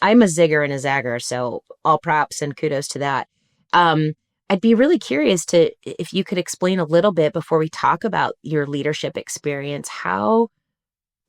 I'm a zigger and a zagger, so all props and kudos to that. Um, I'd be really curious to if you could explain a little bit before we talk about your leadership experience, how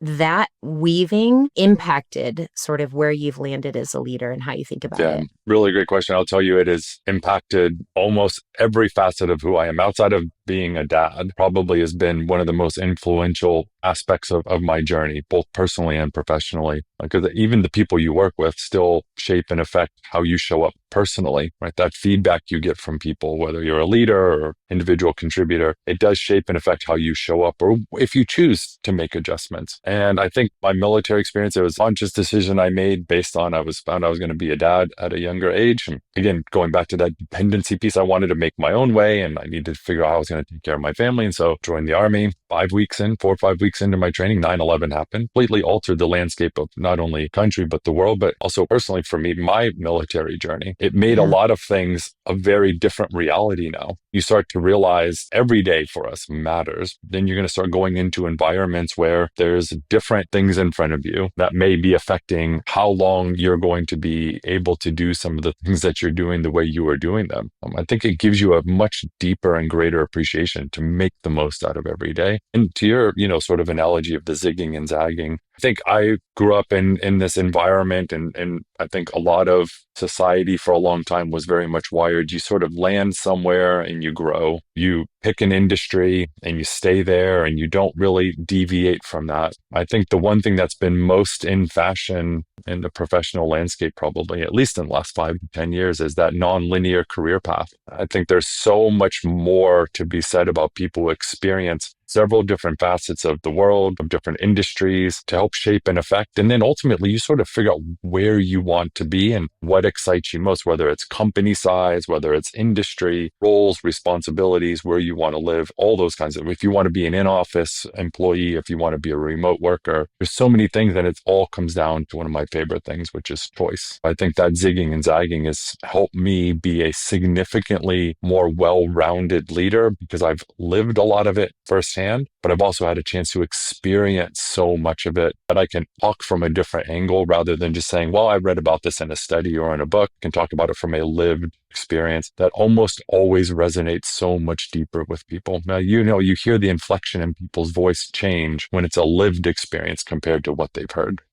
that weaving impacted sort of where you've landed as a leader and how you think about Yeah, it. really great question. I'll tell you, it has impacted almost every facet of who I am outside of being a dad. Probably has been one of the most influential aspects of my journey, both personally and professionally. Because even the people you work with still shape and affect how you show up personally, right? That feedback you get from people, whether you're a leader or individual contributor, it does shape and affect how you show up or if you choose to make adjustments. And I think my military experience, it was a conscious decision I made based on I was found I was going to be a dad at a younger age. And again, going back to that dependency piece, I wanted to make my own way and I needed to figure out how I was going to take care of my family. And so joined the army 5 weeks in, 4 or 5 weeks into my training, 9/11 happened, completely altered the landscape of not only country, but the world, but also personally for me, my military journey. It made a Yeah. lot of things a very different reality now. You start to realize every day for us matters. Then you're going to start going into environments where there's different things in front of you that may be affecting how long you're going to be able to do some of the things that you're doing the way you are doing them. I think it gives you a much deeper and greater appreciation to make the most out of every day. And to your, sort of analogy of the zigging and zagging, I think I grew up in this environment and I think a lot of society for a long time was very much wired. You sort of land somewhere and you grow. You pick an industry and you stay there and you don't really deviate from that. I think the one thing that's been most in fashion in the professional landscape, probably at least in the last 5 to 10 years, is that non-linear career path. I think there's so much more to be said about people who experience several different facets of the world, of different industries to help shape and affect. And then ultimately, you sort of figure out where you want to be and what excites you most, whether it's company size, whether it's industry, roles, responsibilities, where you want to live, all those kinds of, if you want to be an in-office employee, if you want to be a remote worker, there's so many things and it all comes down to one of my favorite things, which is choice. I think that zigging and zagging has helped me be a significantly more well-rounded leader because I've lived a lot of it firsthand, but I've also had a chance to experience so much of it that I can talk from a different angle rather than just saying, well, I read about this in a study or in a book. I can talk about it from a lived experience that almost always resonates so much deeper with people. Now, you hear the inflection in people's voice change when it's a lived experience compared to what they've heard.